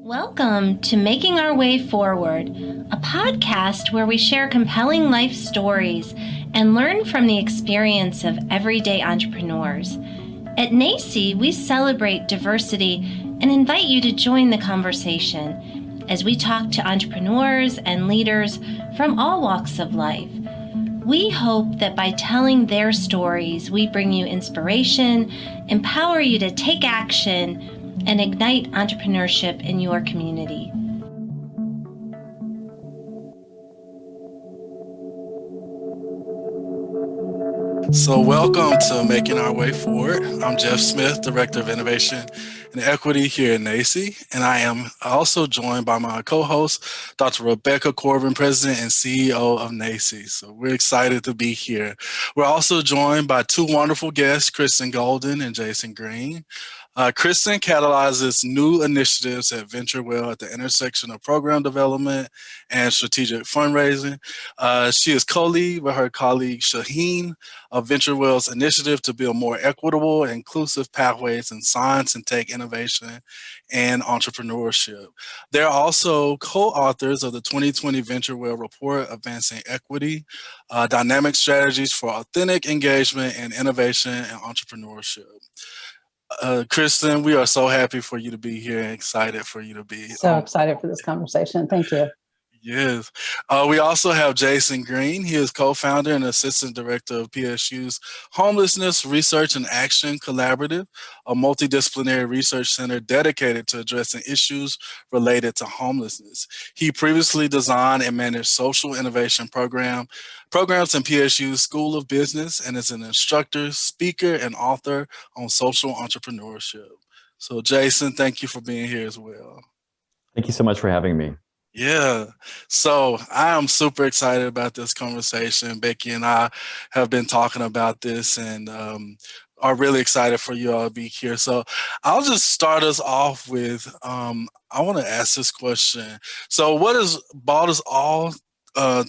Welcome to Making Our Way Forward, a podcast where we share compelling life stories and learn from the experience of everyday entrepreneurs. At NACCE, we celebrate diversity and invite you to join the conversation as we talk to entrepreneurs and leaders from all walks of life. We hope that by telling their stories, we bring you inspiration, empower you to take action, and ignite entrepreneurship in your community. So welcome to Making Our Way Forward. I'm Jeff Smith, Director of Innovation and Equity here at NACCE, and I am also joined by my co-host, Dr. Rebecca Corbin, President and CEO of NACCE. So we're excited to be here. We're also joined by two wonderful guests, Kristen Golden and Jacen Greene. Kristen catalyzes new initiatives at VentureWell at the intersection of program development and strategic fundraising. She is co-lead with her colleague Shaheen of VentureWell's initiative to build more equitable and inclusive pathways in science and tech innovation and entrepreneurship. They're also co-authors of the 2020 VentureWell report, Advancing Equity, Dynamic Strategies for Authentic Engagement and Innovation and Entrepreneurship. Kristen, we are so happy for you to be here and excited for you to be. So excited for this conversation. Thank you. Yes. We also have Jacen Greene. He is co-founder and assistant director of PSU's Homelessness Research and Action Collaborative, a multidisciplinary research center dedicated to addressing issues related to homelessness. He previously designed and managed social innovation programs in PSU's School of Business and is an instructor, speaker, and author on social entrepreneurship. So Jacen, thank you for being here as well. Thank you so much for having me. Yeah, so I am super excited about this conversation. Becky and I have been talking about this and are really excited for you all to be here. So I'll just start us off with, I want to ask this question. So what has brought us all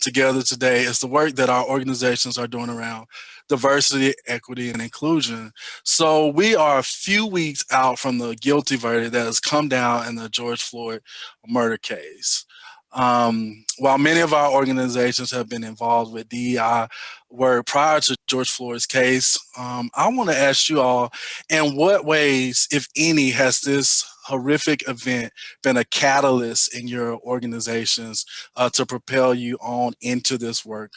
together today is the work that our organizations are doing around diversity, equity, and inclusion. So we are a few weeks out from the guilty verdict that has come down in the George Floyd murder case. While many of our organizations have been involved with DEI work prior to George Floyd's case, I want to ask you all, in what ways, if any, has this horrific event been a catalyst in your organizations to propel you on into this work?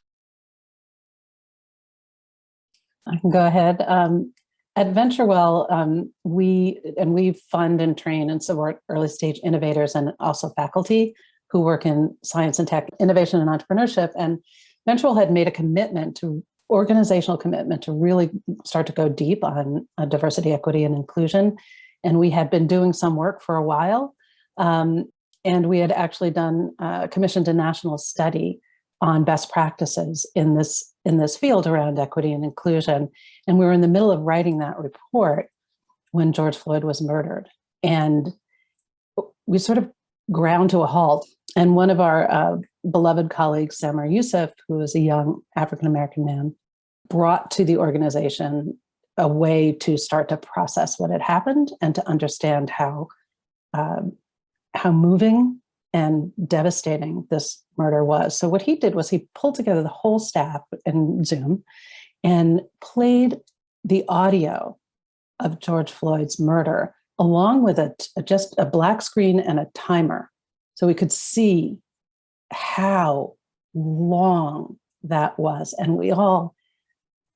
I can go ahead. At VentureWell, we fund and train and support early stage innovators and also faculty who work in science and tech innovation and entrepreneurship. And VentureWell had made a organizational commitment to really start to go deep on diversity, equity, and inclusion. And we had been doing some work for a while. And we had actually commissioned a national study on best practices in this field around equity and inclusion. And we were in the middle of writing that report when George Floyd was murdered. And we sort of ground to a halt. And one of our beloved colleagues, Samar Youssef, who is a young African-American man, brought to the organization a way to start to process what had happened and to understand how moving and devastating this murder was. So what he did was he pulled together the whole staff in Zoom and played the audio of George Floyd's murder along with just a black screen and a timer. So we could see how long that was. And we all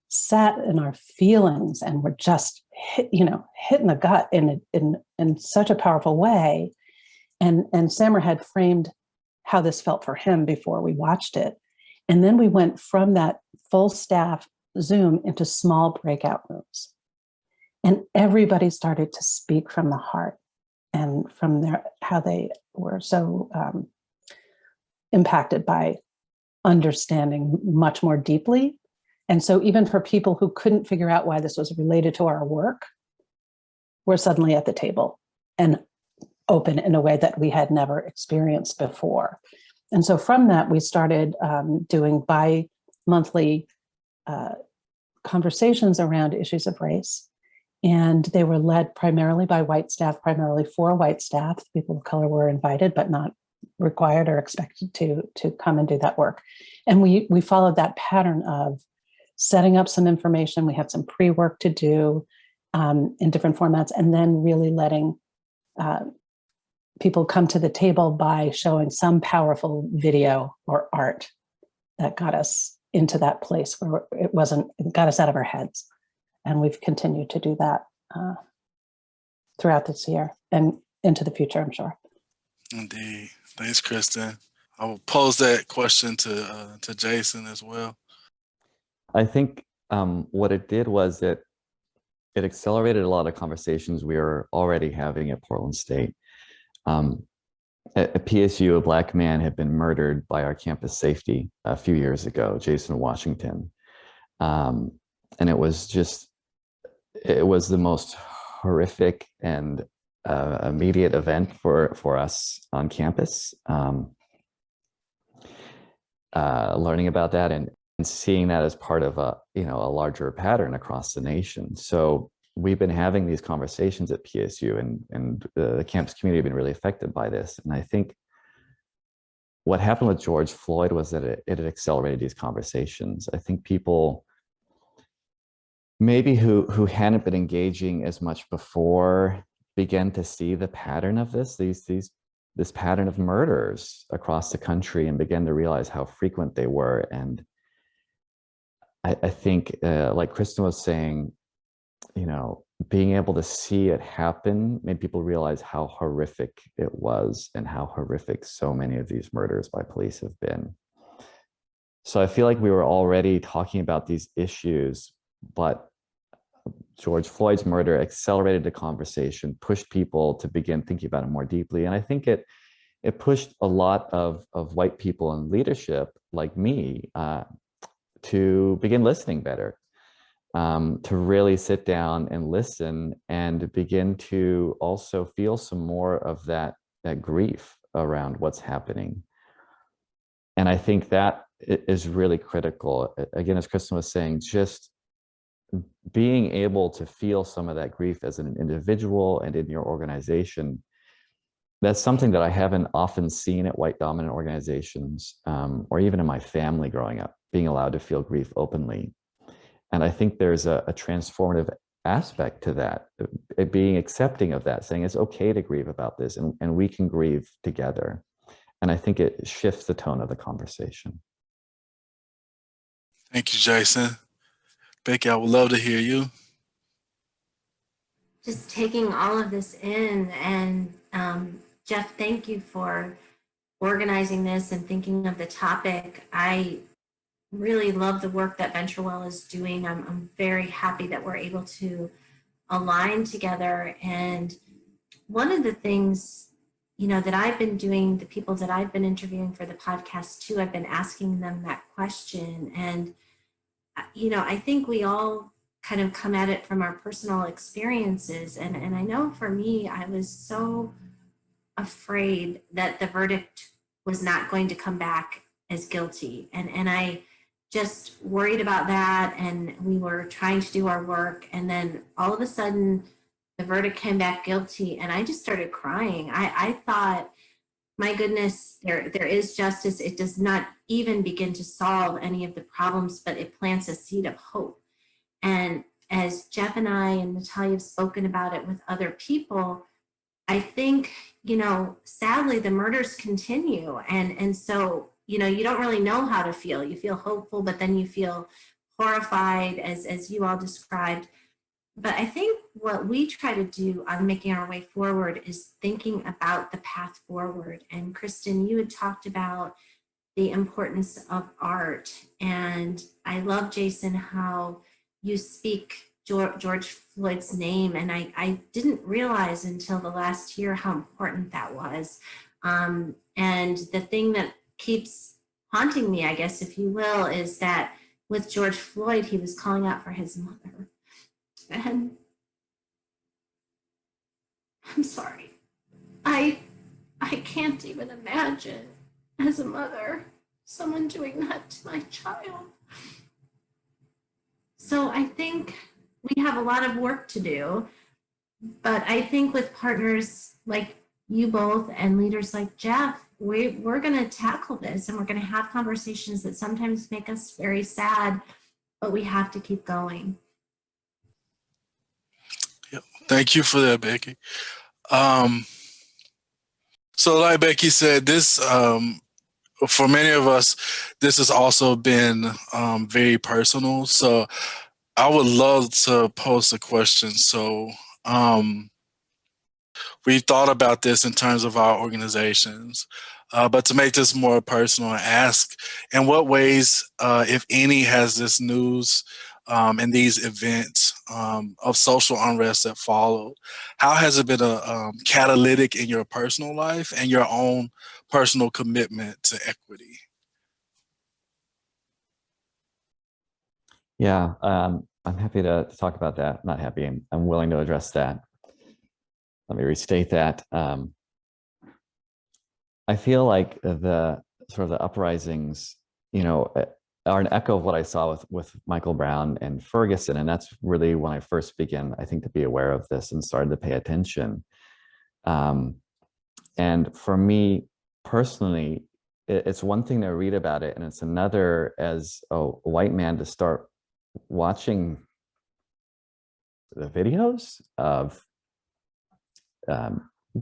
sat in our feelings and were just hit in the gut in such a powerful way. And Samar had framed how this felt for him before we watched it. And then we went from that full staff Zoom into small breakout rooms. And everybody started to speak from the heart and from how they were so impacted by understanding much more deeply. And so even for people who couldn't figure out why this was related to our work, we're suddenly at the table and open in a way that we had never experienced before. And so from that, we started doing bi-monthly conversations around issues of race And they were led primarily by white staff, primarily for white staff. People of color were invited, but not required or expected to come and do that work. And we followed that pattern of setting up some information. We had some pre-work to do in different formats, and then really letting people come to the table by showing some powerful video or art that got us into that place where it got us out of our heads. And we've continued to do that throughout this year and into the future, I'm sure. Indeed. Thanks, Kristen. I will pose that question to Jacen as well. I think what it did was it accelerated a lot of conversations we were already having at Portland State. At PSU, a Black man had been murdered by our campus safety a few years ago, Jacen Washington. And it was the most horrific and immediate event for us on campus. Learning about that and seeing that as part of a larger pattern across the nation. So we've been having these conversations at PSU, and the campus community have been really affected by this. And I think what happened with George Floyd was that it had accelerated these conversations. I think people maybe who hadn't been engaging as much before began to see the pattern of this pattern of murders across the country and began to realize how frequent they were. And I think, like Kristen was saying, being able to see it happen made people realize how horrific it was and how horrific so many of these murders by police have been. So I feel like we were already talking about these issues, but George Floyd's murder accelerated the conversation, pushed people to begin thinking about it more deeply. And I think it pushed a lot of white people in leadership like me to begin listening better, to really sit down and listen and begin to also feel some more of that grief around what's happening. And I think that is really critical. Again, as Kristen was saying, just being able to feel some of that grief as an individual and in your organization, that's something that I haven't often seen at white dominant organizations, or even in my family growing up, being allowed to feel grief openly. And I think there's a transformative aspect to that, being accepting of that, saying it's okay to grieve about this and we can grieve together. And I think it shifts the tone of the conversation. Thank you, Jacen. Becky, I would love to hear you. Just taking all of this in, and Jeff, thank you for organizing this and thinking of the topic. I really love the work that VentureWell is doing. I'm very happy that we're able to align together. And one of the things, that I've been doing, the people that I've been interviewing for the podcast too, I've been asking them that question. And, I think we all kind of come at it from our personal experiences. And I know for me, I was so afraid that the verdict was not going to come back as guilty. And I just worried about that. And we were trying to do our work. And then all of a sudden, the verdict came back guilty. And I just started crying. I thought, my goodness, there is justice. It does not even begin to solve any of the problems, but it plants a seed of hope. And as Jeff and I and Natalia have spoken about it with other people, I think, sadly, the murders continue. And so, you don't really know how to feel. You feel hopeful, but then you feel horrified, as you all described. But I think what we try to do on Making Our Way Forward is thinking about the path forward. And Kristen, you had talked about the importance of art. And I love, Jacen, how you speak George Floyd's name. And I didn't realize until the last year how important that was. And the thing that keeps haunting me, I guess, if you will, is that with George Floyd, he was calling out for his mother. And I'm sorry. I can't even imagine, as a mother, someone doing that to my child. So I think we have a lot of work to do. But I think with partners like you both and leaders like Jeff, we're going to tackle this, and we're going to have conversations that sometimes make us very sad, but we have to keep going. Yep. Thank you for that, Becky. So like Becky said, this, for many of us, this has also been very personal. So I would love to pose a question. So we've thought about this in terms of our organizations, but to make this more personal, ask in what ways, if any, has this news and these events of social unrest that followed, how has it been a catalytic in your personal life and your own personal commitment to equity? Yeah, I'm happy to talk about that. Not happy, I'm willing to address that. Let me restate that. I feel like the sort of the uprisings, are an echo of what I saw with Michael Brown and Ferguson. And that's really when I first began, I think, to be aware of this and started to pay attention. And for me personally, it's one thing to read about it, and it's another as a white man to start watching the videos of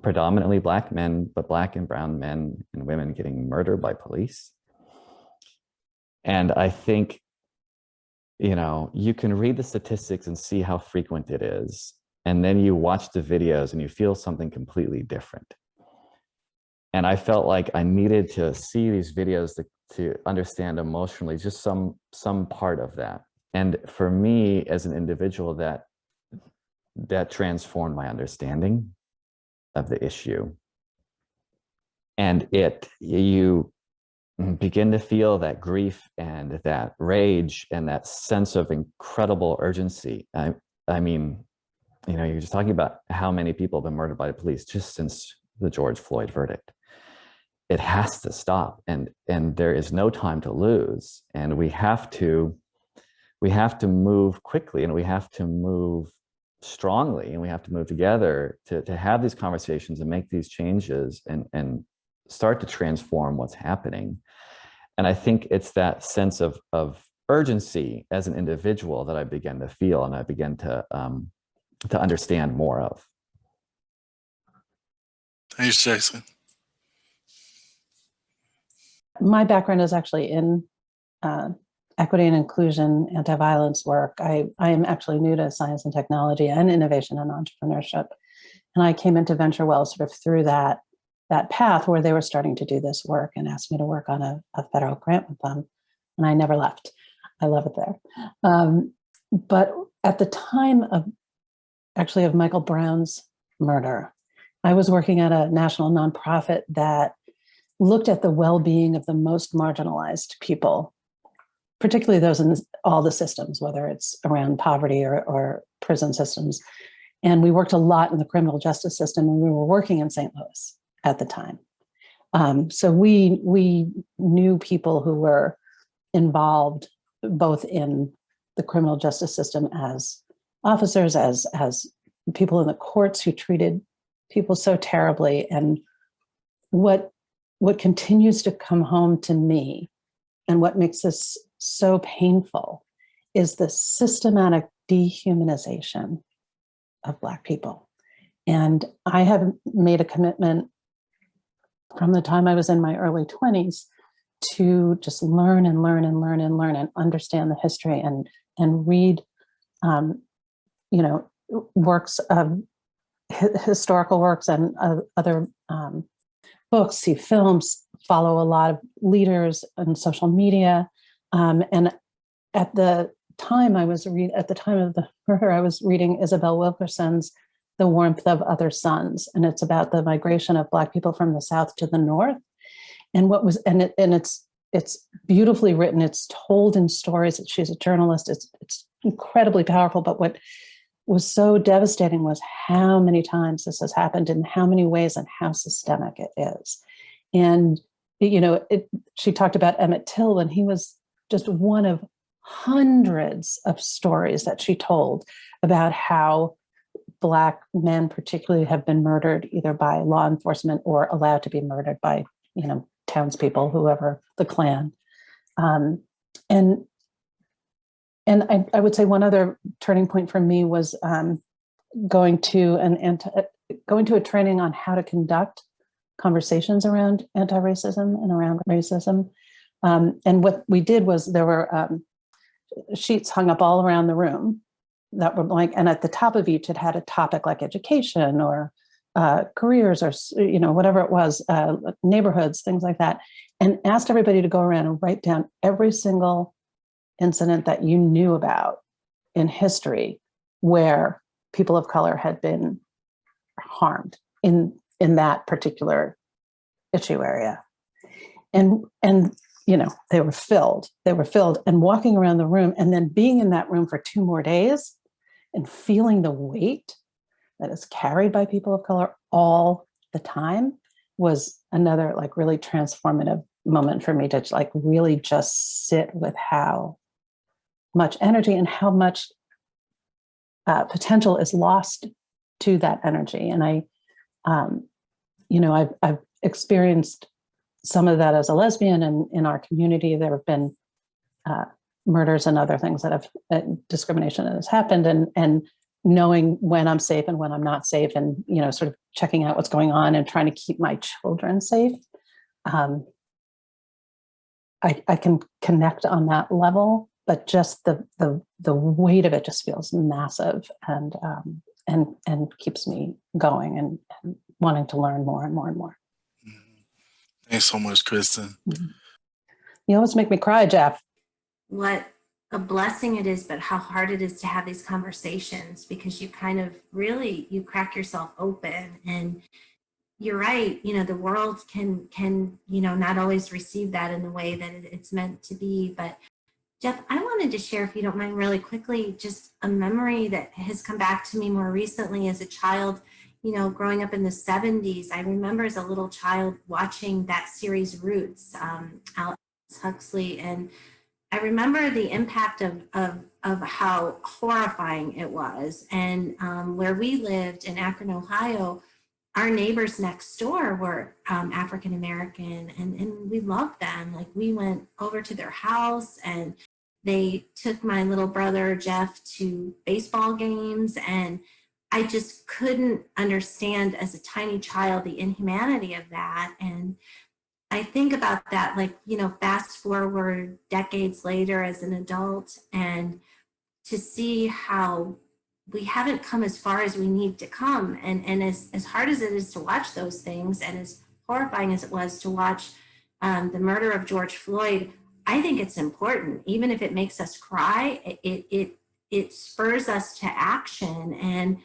predominantly Black men, but Black and brown men and women getting murdered by police. And I think, you can read the statistics and see how frequent it is. And then you watch the videos and you feel something completely different. And I felt like I needed to see these videos to understand emotionally just some part of that. And for me as an individual, that transformed my understanding of the issue. And you begin to feel that grief and that rage and that sense of incredible urgency. I mean, you're just talking about how many people have been murdered by the police just since the George Floyd verdict. It has to stop, and there is no time to lose. And we have to move quickly, and we have to move strongly, and we have to move together to have these conversations and make these changes and start to transform what's happening. And I think it's that sense of urgency as an individual that I began to feel, and I began to understand more of. Thanks, Jacen. My background is actually in equity and inclusion, anti-violence work. I am actually new to science and technology and innovation and entrepreneurship. And I came into VentureWell sort of through that path where they were starting to do this work and asked me to work on a federal grant with them. And I never left. I love it there. But at the time of Michael Brown's murder, I was working at a national nonprofit that looked at the well-being of the most marginalized people, particularly those in all the systems, whether it's around poverty or prison systems. And we worked a lot in the criminal justice system, and we were working in St. Louis at the time. So we knew people who were involved both in the criminal justice system as officers, as people in the courts who treated people so terribly. And what continues to come home to me, and what makes this so painful, is the systematic dehumanization of Black people. And I have made a commitment from the time I was in my early 20s to just learn and learn and learn and learn and understand the history and read, works of historical works and other books, see films, follow a lot of leaders on social media. And at the time of the murder, I was reading Isabel Wilkerson's The Warmth of Other Suns. And it's about the migration of Black people from the South to the North. And it's beautifully written. It's told in stories. She's a journalist. It's incredibly powerful. But what was so devastating was how many times this has happened, in how many ways, and how systemic it is. And, she talked about Emmett Till, and he was just one of hundreds of stories that she told about how Black men particularly have been murdered either by law enforcement or allowed to be murdered by, townspeople, whoever, the Klan. Um, and I would say one other turning point for me was going to a training on how to conduct conversations around anti-racism and around racism. And what we did was there were sheets hung up all around the room that were blank, and at the top of each it had a topic like education or careers or whatever it was, neighborhoods, things like that, and asked everybody to go around and write down every single incident that you knew about in history where people of color had been harmed in that particular issue area. And they were filled, and walking around the room and then being in that room for 2 more days and feeling the weight that is carried by people of color all the time was another like really transformative moment for me to like really just sit with how much energy and how much potential is lost to that energy. And I've experienced some of that as a lesbian, and in our community, there have been murders and other things that have discrimination that has happened, and knowing when I'm safe and when I'm not safe, and sort of checking out what's going on and trying to keep my children safe. I can connect on that level, but just the weight of it just feels massive, and keeps me going and wanting to learn more and more and more. Thanks so much, Kristen. You always make me cry, Jeff. What a blessing it is, but how hard it is to have these conversations, because you kind of really, you crack yourself open. And you're right, the world can not always receive that in the way that it's meant to be. But Jeff, I wanted to share, if you don't mind, really quickly, just a memory that has come back to me more recently as a child. Growing up in the 70s, I remember as a little child watching that series Roots, Aldous Huxley, and I remember the impact of how horrifying it was. And where we lived in Akron, Ohio, our neighbors next door were African American, and we loved them. Like, we went over to their house, and they took my little brother Jeff to baseball games, and I just couldn't understand as a tiny child the inhumanity of that. And I think about that, like, fast forward decades later as an adult, and to see how we haven't come as far as we need to come. And as hard as it is to watch those things, and as horrifying as it was to watch the murder of George Floyd, I think it's important, even if it makes us cry, it spurs us to action. And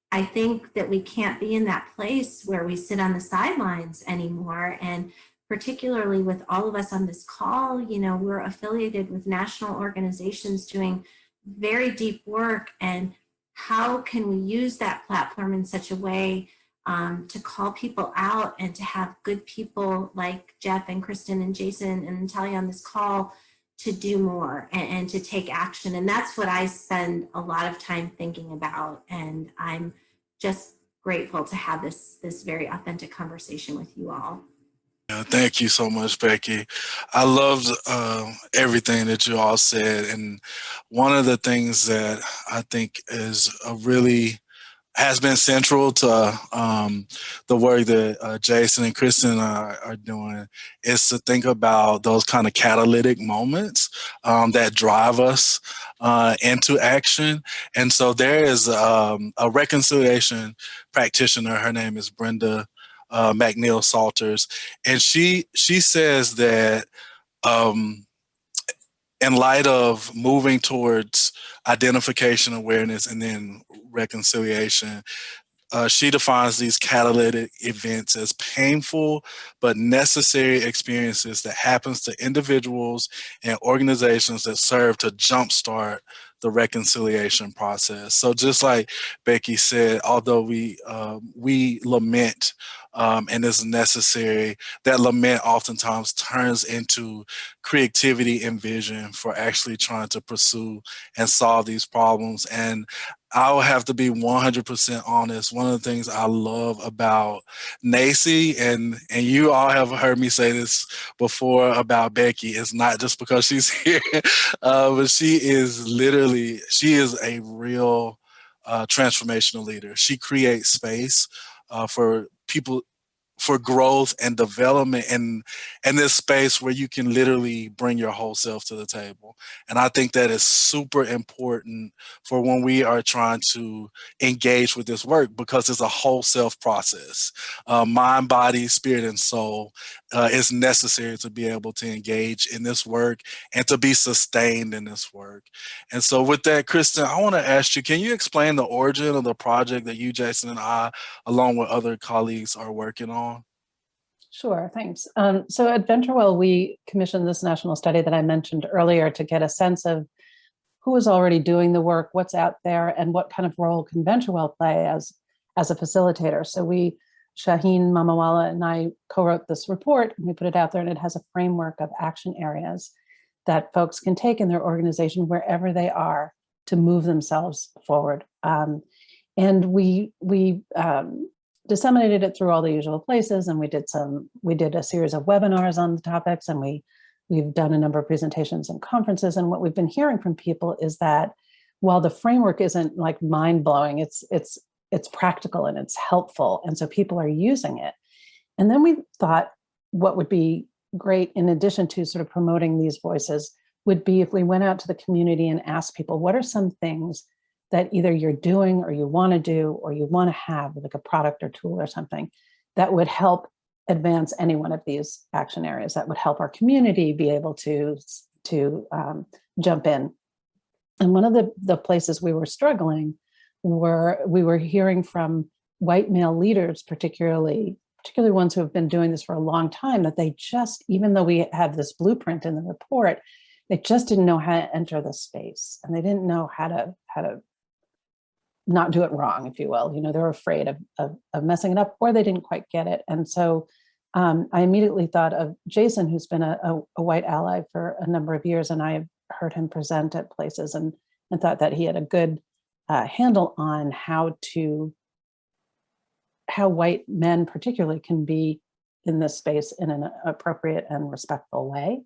I think that we can't be in that place where we sit on the sidelines anymore. And particularly with all of us on this call, we're affiliated with national organizations doing very deep work. And how can we use that platform in such a way to call people out, and to have good people like Jeff and Kristen and Jacen and Natalia on this call to do more and to take action. And that's what I spend a lot of time thinking about. And I'm just grateful to have this very authentic conversation with you all. Yeah, thank you so much, Becky. I loved everything that you all said. And one of the things that I think is has been central to the work that Jacen and Kristen are doing is to think about those kind of catalytic moments that drive us into action. And so there is a reconciliation practitioner. Her name is Brenda McNeil Salters. And she says that in light of moving towards identification, awareness, and then reconciliation, she defines these catalytic events as painful but necessary experiences that happens to individuals and organizations that serve to jumpstart the reconciliation process. So just like Becky said, although we lament and is necessary. That lament oftentimes turns into creativity and vision for actually trying to pursue and solve these problems. And I'll have to be 100% honest. One of the things I love about NACCE, and you all have heard me say this before about Becky, is not just because she's here, but she is a real transformational leader. She creates space for people, for growth and development, and this space where you can literally bring your whole self to the table. And I think that is super important for when we are trying to engage with this work, because it's a whole self process. Mind, body, spirit, and soul is necessary to be able to engage in this work and to be sustained in this work. And so with that, Kristen, I want to ask you, can you explain the origin of the project that you, Jacen, and I, along with other colleagues, are working on? Sure, thanks. So at VentureWell, we commissioned this national study that I mentioned earlier to get a sense of who is already doing the work, what's out there, and what kind of role can VentureWell play as a facilitator. So Shaheen Mamawala and I co-wrote this report, and we put it out there, and it has a framework of action areas that folks can take in their organization wherever they are to move themselves forward. And we disseminated it through all the usual places, and we did a series of webinars on the topics, and we've done a number of presentations and conferences. And what we've been hearing from people is that while the framework isn't like mind-blowing, it's practical and it's helpful, and so people are using it. And then we thought what would be great, in addition to sort of promoting these voices, would be if we went out to the community and asked people, what are some things that either you're doing or you want to do or you want to have, like a product or tool or something that would help advance any one of these action areas, that would help our community be able to jump in. And one of the places we were struggling we were hearing from white male leaders, particularly ones who have been doing this for a long time, that they just, even though we have this blueprint in the report, they just didn't know how to enter the space, and they didn't know how to not do it wrong, if you will. You know, they're afraid of messing it up, or they didn't quite get it. And so I immediately thought of Jacen, who's been a white ally for a number of years, and I've heard him present at places, and thought that he had a good handle on how white men particularly can be in this space in an appropriate and respectful way.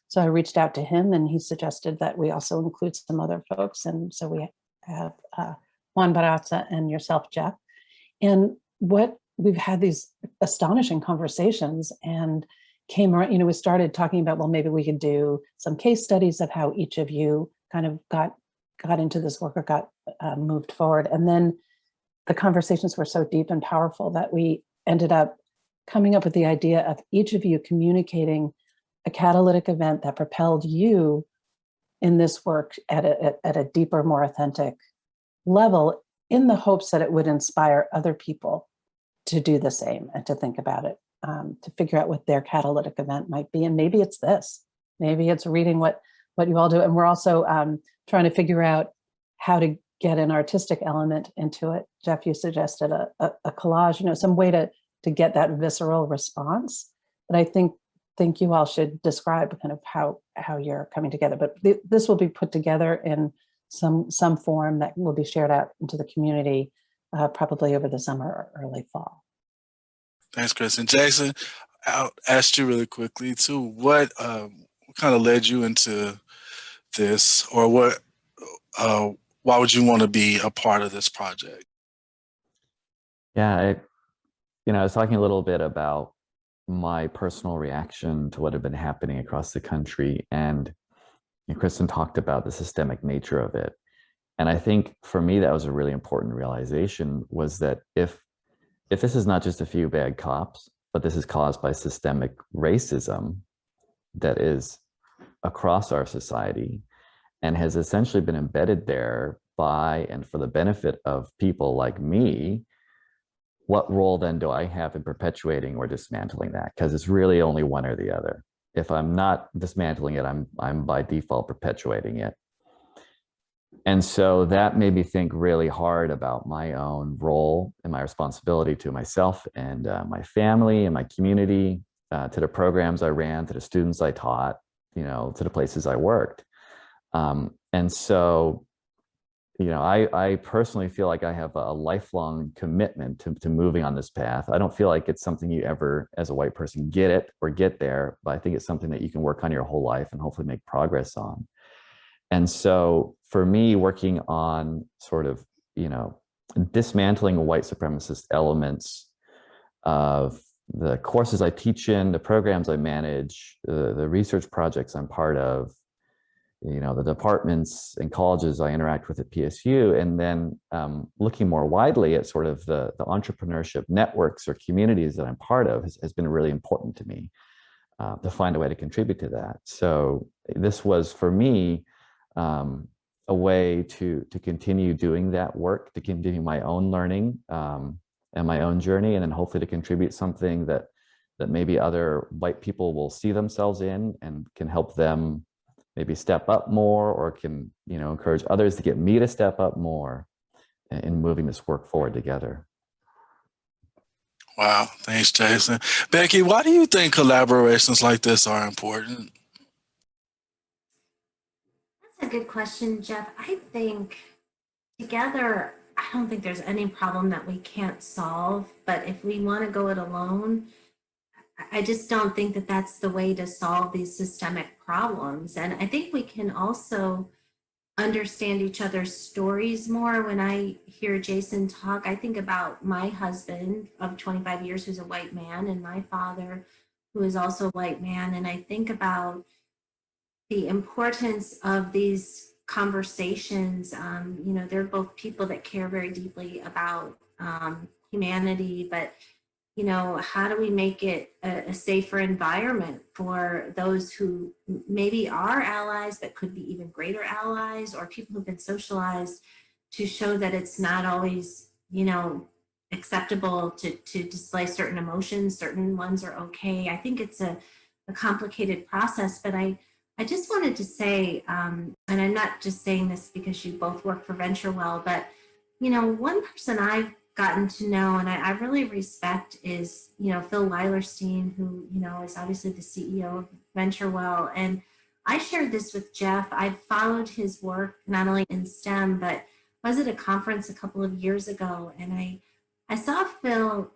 So I reached out to him, and he suggested that we also include some other folks. And so we have Juan Barraza and yourself, Jeff. And we've had these astonishing conversations, and came around, we started talking about, well, maybe we could do some case studies of how each of you kind of got into this work or got moved forward. And then the conversations were so deep and powerful that we ended up coming up with the idea of each of you communicating a catalytic event that propelled you in this work at a deeper, more authentic level, in the hopes that it would inspire other people to do the same and to think about it, to figure out what their catalytic event might be. And maybe it's this, maybe it's reading what you all do. And we're also trying to figure out how to get an artistic element into it. Jeff, you suggested a collage, some way to get that visceral response. But I think you all should describe kind of how you're coming together. But this will be put together in some form that will be shared out into the community, probably over the summer or early fall. Thanks, Kristen. Jacen, I'll ask you really quickly too. What kind of led you into this, or why would you want to be a part of this project? Yeah, I was talking a little bit about my personal reaction to what had been happening across the country, and Kristen talked about the systemic nature of it. And I think for me, that was a really important realization, was that if this is not just a few bad cops, but this is caused by systemic racism that is across our society and has essentially been embedded there by and for the benefit of people like me, what role then do I have in perpetuating or dismantling that? Because it's really only one or the other. If I'm not dismantling it, I'm by default perpetuating it. And so that made me think really hard about my own role and my responsibility to myself and my family and my community, to the programs I ran, to the students I taught, to the places I worked. And so, I personally feel like I have a lifelong commitment to moving on this path. I don't feel like it's something you ever, as a white person, get it or get there, but I think it's something that you can work on your whole life and hopefully make progress on. And so for me, working on sort of, dismantling white supremacist elements of the courses I teach in, the programs I manage, the research projects I'm part of, the departments and colleges I interact with at PSU, and then looking more widely at sort of the entrepreneurship networks or communities that I'm part of has been really important to me, to find a way to contribute to that. So this was, for me, a way to continue doing that work, to continue my own learning and my own journey, and then hopefully to contribute something that maybe other white people will see themselves in and can help them maybe step up more, or can encourage others to get me to step up more in moving this work forward together. Wow, thanks, Jacen. Becky, why do you think collaborations like this are important? That's a good question, Jeff. I think together, I don't think there's any problem that we can't solve, but if we want to go it alone, I just don't think that that's the way to solve these systemic problems. And I think we can also understand each other's stories more. When I hear Jacen talk, I think about my husband of 25 years who's a white man, and my father who is also a white man. And I think about the importance of these conversations. They're both people that care very deeply about humanity, but how do we make it a safer environment for those who maybe are allies, but could be even greater allies, or people who've been socialized to show that it's not always, acceptable to display certain emotions. Certain ones are okay. I think it's a complicated process, but I just wanted to say, and I'm not just saying this because you both work for VentureWell, but, one person I've gotten to know and I really respect is, Phil Weilerstein, who, is obviously the CEO of VentureWell. And I shared this with Jeff. I've followed his work not only in STEM, but was at a conference a couple of years ago. And I saw Phil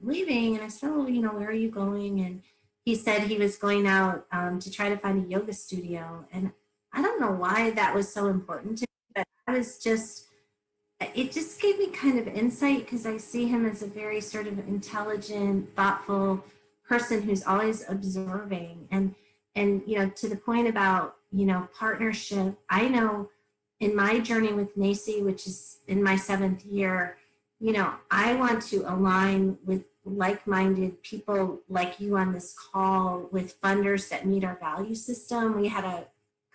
leaving, and I said, oh, where are you going? And he said he was going out to try to find a yoga studio. And I don't know why that was so important to me, but it just gave me kind of insight, because I see him as a very sort of intelligent, thoughtful person who's always observing. And to the point about, partnership, I know in my journey with NACCE, which is in my 7th year, I want to align with like-minded people like you on this call, with funders that meet our value system. We had a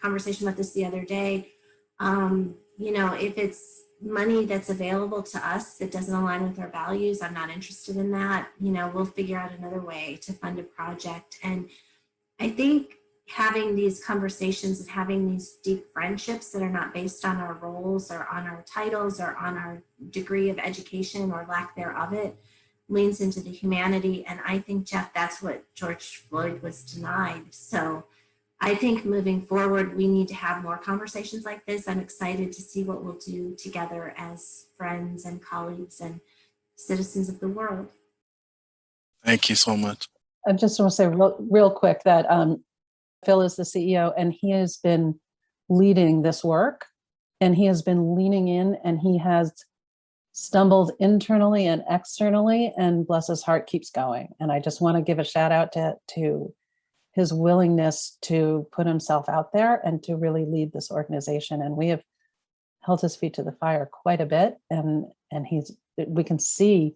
conversation about this the other day. If it's money that's available to us that doesn't align with our values, I'm not interested in that. We'll figure out another way to fund a project. And I think having these conversations and having these deep friendships that are not based on our roles or on our titles or on our degree of education or lack thereof, it leans into the humanity. And I think, Jeff, that's what George Floyd was denied. So I think moving forward, we need to have more conversations like this. I'm excited to see what we'll do together as friends and colleagues and citizens of the world. Thank you so much. I just want to say real quick that Phil is the CEO, and he has been leading this work, and he has been leaning in, and he has stumbled internally and externally, and bless his heart, keeps going. And I just want to give a shout out to his willingness to put himself out there and to really lead this organization. And we have held his feet to the fire quite a bit, and we can see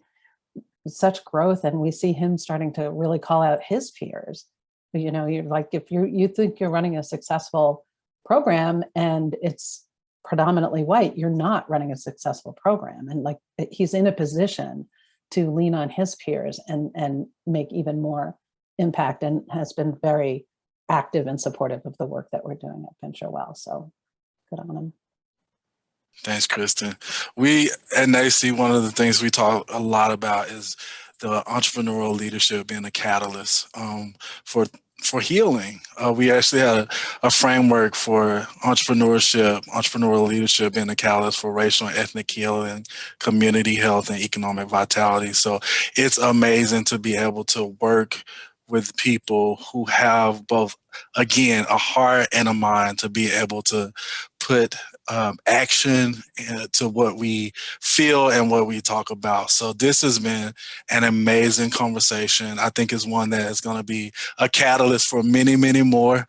such growth, and we see him starting to really call out his peers. You're like, if you think you're running a successful program and it's predominantly white, you're not running a successful program. And like, he's in a position to lean on his peers and make even more impact, and has been very active and supportive of the work that we're doing at VentureWell. So good on him. Thanks, Kristen. We at NACCE, one of the things we talk a lot about is the entrepreneurial leadership being a catalyst for for healing. We actually had a framework for entrepreneurial leadership being a catalyst for racial and ethnic healing, community health, and economic vitality. So it's amazing to be able to work with people who have both, again, a heart and a mind to be able to put action to what we feel and what we talk about. So this has been an amazing conversation. I think it's one that is going to be a catalyst for many, many more.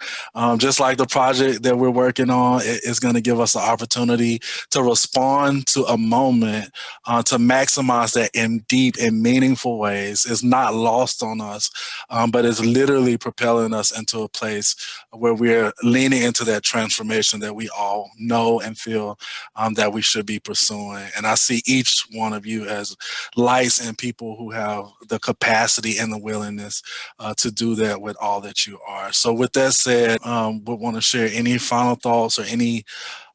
Just like the project that we're working on, it is going to give us the opportunity to respond to a moment, to maximize that in deep and meaningful ways. It's not lost on us, but it's literally propelling us into a place where we're leaning into that transformation that we all know and feel that we should be pursuing. And I see each one of you as lights and people who have the capacity and the willingness to do that with all that you are. So with that said, we want to share any final thoughts or any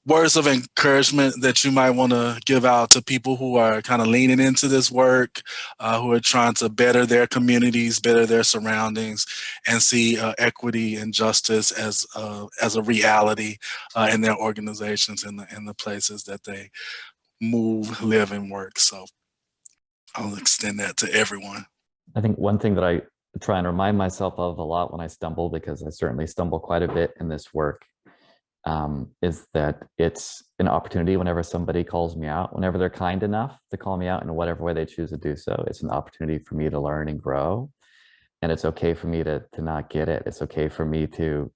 words of encouragement that you might want to give out to people who are kind of leaning into this work, who are trying to better their communities, better their surroundings, and see equity and justice as a reality in their organizations and the places that they move, live, and work. So I'll extend that to everyone. I think one thing that I try and remind myself of a lot when I stumble, because I certainly stumble quite a bit in this work, is that it's an opportunity whenever somebody calls me out, whenever they're kind enough to call me out in whatever way they choose to do so. It's an opportunity for me to learn and grow. And it's okay for me to not get it. It's okay for me to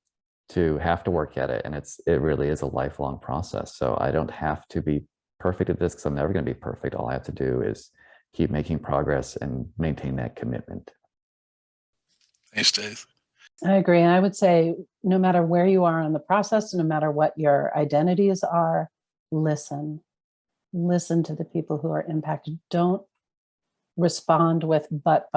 have to work at it. And it really is a lifelong process. So I don't have to be perfect at this, because I'm never going to be perfect. All I have to do is keep making progress and maintain that commitment. Thanks, Jacen. I agree. And I would say, no matter where you are in the process, no matter what your identities are, listen. Listen to the people who are impacted. Don't respond with but,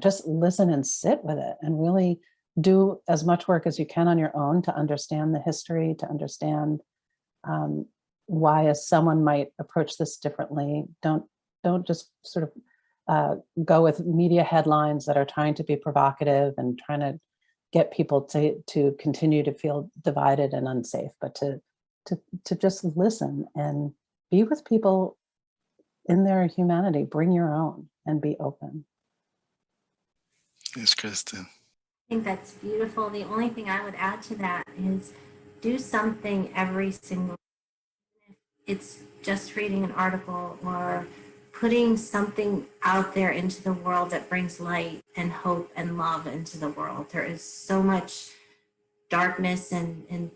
just listen and sit with it and really do as much work as you can on your own to understand the history, to understand why someone might approach this differently. Don't just sort of go with media headlines that are trying to be provocative and trying to get people to continue to feel divided and unsafe, but to just listen and be with people in their humanity. Bring your own and be open. Thanks, Kristen. I think that's beautiful. The only thing I would add to that is do something every single day. It's just reading an article or putting something out there into the world that brings light and hope and love into the world. There is so much darkness and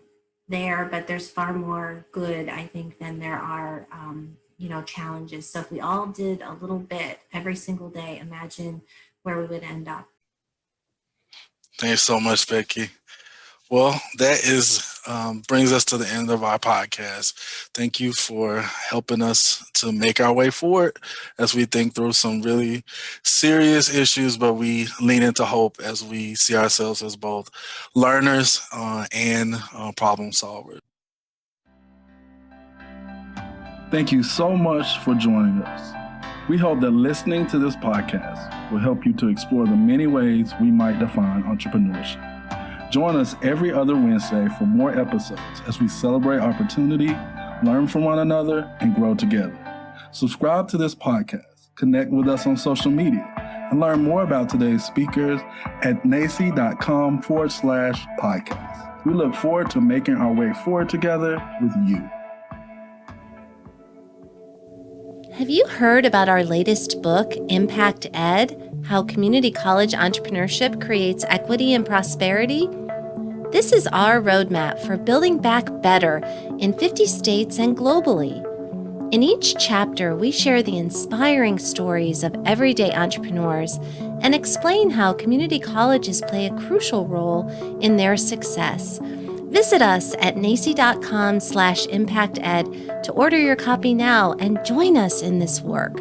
there, but there's far more good, I think, than there are, challenges. So if we all did a little bit every single day, imagine where we would end up. Thanks so much, Becky. Well, that brings us to the end of our podcast. Thank you for helping us to make our way forward as we think through some really serious issues, but we lean into hope as we see ourselves as both learners and problem solvers. Thank you so much for joining us. We hope that listening to this podcast will help you to explore the many ways we might define entrepreneurship. Join us every other Wednesday for more episodes as we celebrate opportunity, learn from one another, and grow together. Subscribe to this podcast, connect with us on social media, and learn more about today's speakers at nacce.com/podcast. We look forward to making our way forward together with you. Have you heard about our latest book, Impact Ed: How Community College Entrepreneurship Creates Equity and Prosperity? This is our roadmap for building back better in 50 states and globally. In each chapter, we share the inspiring stories of everyday entrepreneurs and explain how community colleges play a crucial role in their success. Visit us at nacce.com/impacted to order your copy now and join us in this work.